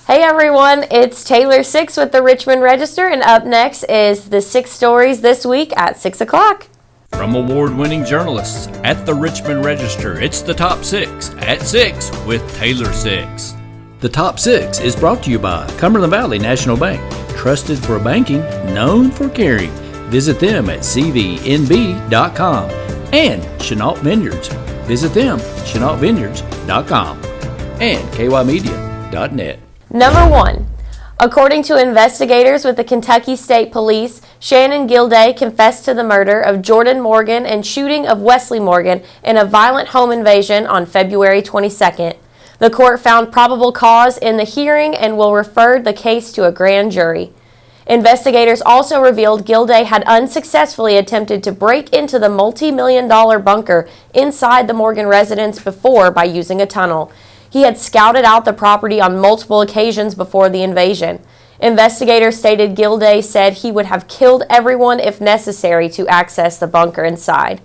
Hey everyone, it's Taylor 6 with the Richmond Register, and up next is the 6 stories this week at 6 o'clock. From award-winning journalists at the Richmond Register, it's the Top 6 at 6 with Taylor 6. The Top 6 is brought to you by Cumberland Valley National Bank, trusted for banking, known for caring. Visit them at cvnb.com. And Chenault Vineyards. Visit them, ChenaultVineyards.com. And kymedia.net. Number 1. According to investigators with the Kentucky State Police, Shannon Gilday confessed to the murder of Jordan Morgan and shooting of Wesley Morgan in a violent home invasion on February 22nd. The court found probable cause in the hearing and will refer the case to a grand jury. Investigators also revealed Gilday had unsuccessfully attempted to break into the multi-million-dollar bunker inside the Morgan residence before by using a tunnel. He had scouted out the property on multiple occasions before the invasion. Investigators stated Gilday said he would have killed everyone if necessary to access the bunker inside.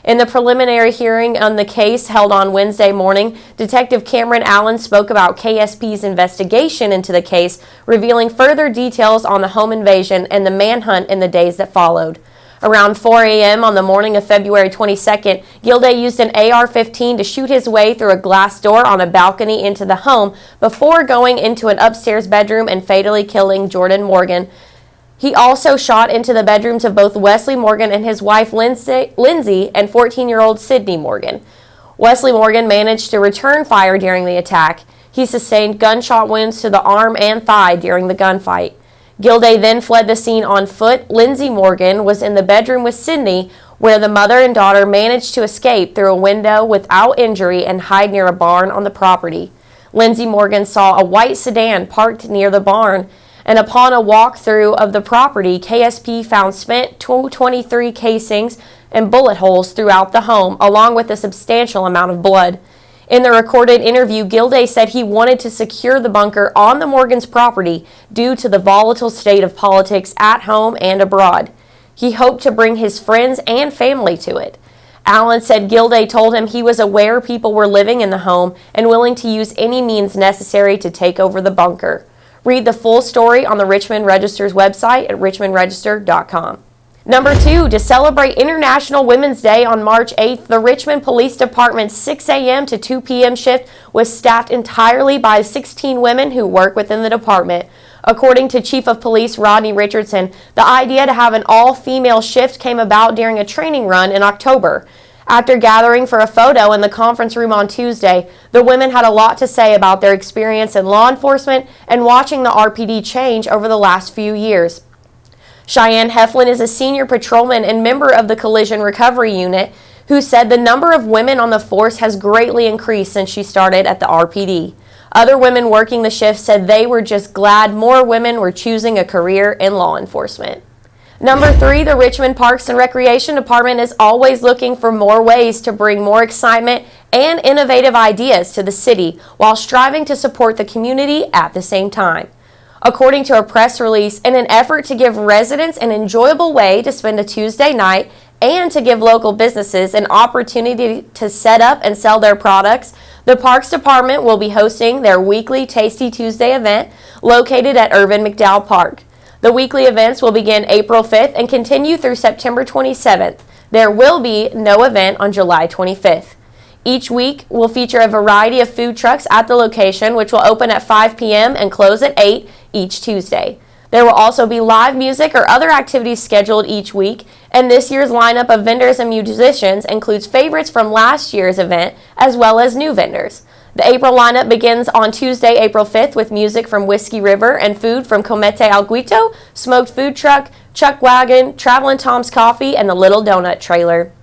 In the preliminary hearing on the case held on Wednesday morning, Detective Cameron Allen spoke about KSP's investigation into the case, revealing further details on the home invasion and the manhunt in the days that followed. Around 4 a.m. on the morning of February 22nd, Gilday used an AR-15 to shoot his way through a glass door on a balcony into the home before going into an upstairs bedroom and fatally killing Jordan Morgan. He also shot into the bedrooms of both Wesley Morgan and his wife Lindsay and 14-year-old Sydney Morgan. Wesley Morgan managed to return fire during the attack. He sustained gunshot wounds to the arm and thigh during the gunfight. Gilday then fled the scene on foot. Lindsay Morgan was in the bedroom with Sydney, where the mother and daughter managed to escape through a window without injury and hide near a barn on the property. Lindsay Morgan saw a white sedan parked near the barn, and upon a walkthrough of the property, KSP found spent .23 casings and bullet holes throughout the home, along with a substantial amount of blood. In the recorded interview, Gilday said he wanted to secure the bunker on the Morgans' property due to the volatile state of politics at home and abroad. He hoped to bring his friends and family to it. Allen said Gilday told him he was aware people were living in the home and willing to use any means necessary to take over the bunker. Read the full story on the Richmond Register's website at richmondregister.com. Number 2, to celebrate International Women's Day on March 8th, the Richmond Police Department's 6 a.m. to 2 p.m. shift was staffed entirely by 16 women who work within the department. According to Chief of Police Rodney Richardson, the idea to have an all-female shift came about during a training run in October. After gathering for a photo in the conference room on Tuesday, the women had a lot to say about their experience in law enforcement and watching the RPD change over the last few years. Cheyenne Heflin is a senior patrolman and member of the Collision Recovery Unit, who said the number of women on the force has greatly increased since she started at the RPD. Other women working the shift said they were just glad more women were choosing a career in law enforcement. Number 3, the Richmond Parks and Recreation Department is always looking for more ways to bring more excitement and innovative ideas to the city while striving to support the community at the same time. According to a press release, in an effort to give residents an enjoyable way to spend a Tuesday night and to give local businesses an opportunity to set up and sell their products, the Parks Department will be hosting their weekly Tasty Tuesday event located at Irvin McDowell Park. The weekly events will begin April 5th and continue through September 27th. There will be no event on July 25th. Each week will feature a variety of food trucks at the location, which will open at 5 p.m. and close at 8 each Tuesday. There will also be live music or other activities scheduled each week, and this year's lineup of vendors and musicians includes favorites from last year's event as well as new vendors. The April lineup begins on Tuesday, April 5th with music from Whiskey River and food from Comete Alguito, Smoked Food Truck, Chuck Wagon, Travelin' Tom's Coffee, and the Little Donut Trailer.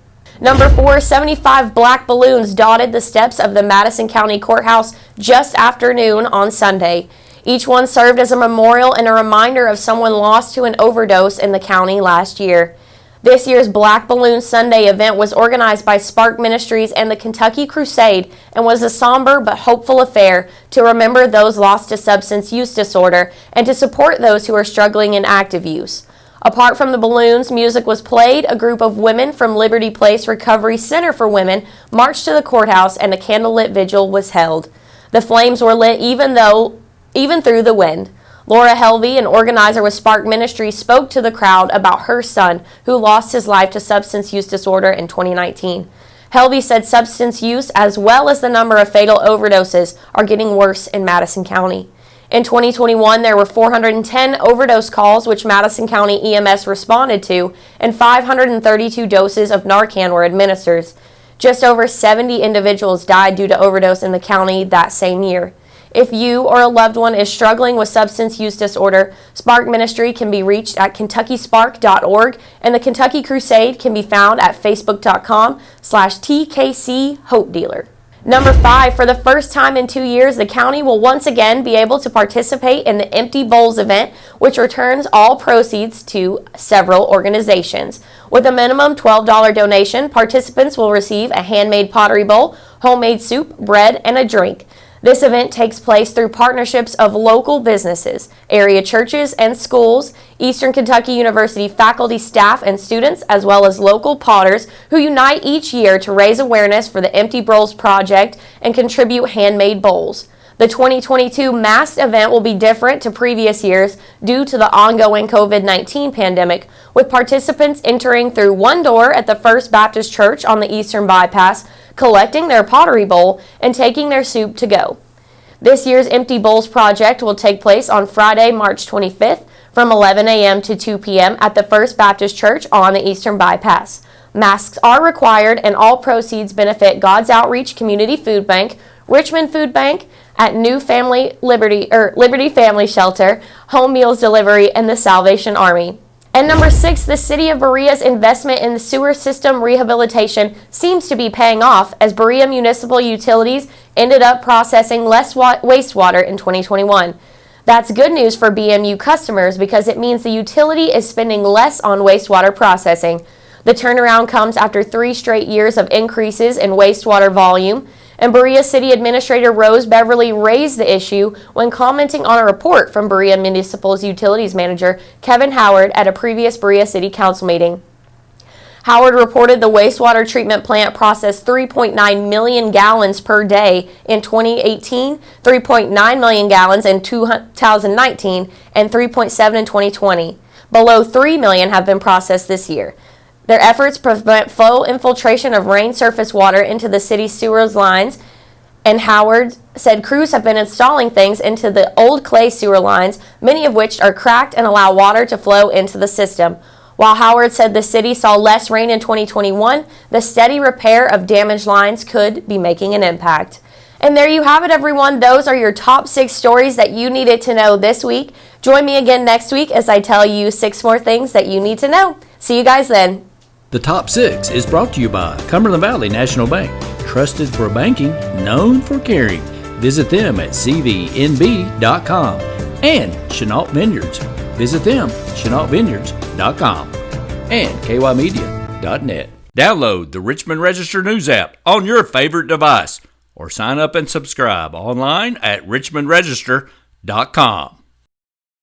Number 4, 75 black balloons dotted the steps of the Madison County Courthouse just after noon on Sunday. Each one served as a memorial and a reminder of someone lost to an overdose in the county last year. This year's Black Balloon Sunday event was organized by Spark Ministries and the Kentucky Crusade and was a somber but hopeful affair to remember those lost to substance use disorder and to support those who are struggling in active use. Apart from the balloons, music was played. A group of women from Liberty Place Recovery Center for Women marched to the courthouse and a candlelit vigil was held. The flames were lit even though even through the wind. Laura Helvey, an organizer with Spark Ministries, spoke to the crowd about her son who lost his life to substance use disorder in 2019. Helvey said substance use, as well as the number of fatal overdoses, are getting worse in Madison County. In 2021, there were 410 overdose calls which Madison County EMS responded to, and 532 doses of Narcan were administered. Just over 70 individuals died due to overdose in the county that same year. If you or a loved one is struggling with substance use disorder, Spark Ministry can be reached at KentuckySpark.org, and the Kentucky Crusade can be found at Facebook.com/TKC Hope Dealer. Number 5, for the first time in 2 years, the county will once again be able to participate in the Empty Bowls event, which returns all proceeds to several organizations. With a minimum $12 donation, participants will receive a handmade pottery bowl, homemade soup, bread, and a drink. This event takes place through partnerships of local businesses, area churches and schools, Eastern Kentucky University faculty, staff, and students, as well as local potters who unite each year to raise awareness for the Empty Bowls project and contribute handmade bowls. The 2022 masked event will be different to previous years due to the ongoing COVID-19 pandemic, with participants entering through one door at the First Baptist Church on the Eastern Bypass, collecting their pottery bowl, and taking their soup to go. This year's Empty Bowls project will take place on Friday, March 25th from 11 a.m. to 2 p.m. at the First Baptist Church on the Eastern Bypass. Masks are required, and all proceeds benefit God's Outreach Community Food Bank, Richmond Food Bank, at New Family Liberty Family Shelter, Home Meals Delivery, and the Salvation Army. And number 6, the City of Berea's investment in the sewer system rehabilitation seems to be paying off, as Berea Municipal Utilities ended up processing less wastewater in 2021. That's good news for BMU customers because it means the utility is spending less on wastewater processing. The turnaround comes after 3 straight years of increases in wastewater volume, and Berea City Administrator Rose Beverly raised the issue when commenting on a report from Berea Municipal's Utilities Manager Kevin Howard at a previous Berea City Council meeting. Howard reported the wastewater treatment plant processed 3.9 million gallons per day in 2018, 3.9 million gallons in 2019, and 3.7 in 2020. Below 3 million have been processed this year. Their efforts prevent flow infiltration of rain surface water into the city's sewer lines, and Howard said crews have been installing things into the old clay sewer lines, many of which are cracked and allow water to flow into the system. While Howard said the city saw less rain in 2021, the steady repair of damaged lines could be making an impact. And there you have it, everyone. Those are your top 6 stories that you needed to know this week. Join me again next week as I tell you 6 more things that you need to know. See you guys then. The Top 6 is brought to you by Cumberland Valley National Bank, trusted for banking, known for caring. Visit them at cvnb.com. And Chenault Vineyards. Visit them, ChenaultVineyards.com. And kymedia.net. Download the Richmond Register News app on your favorite device or sign up and subscribe online at richmondregister.com.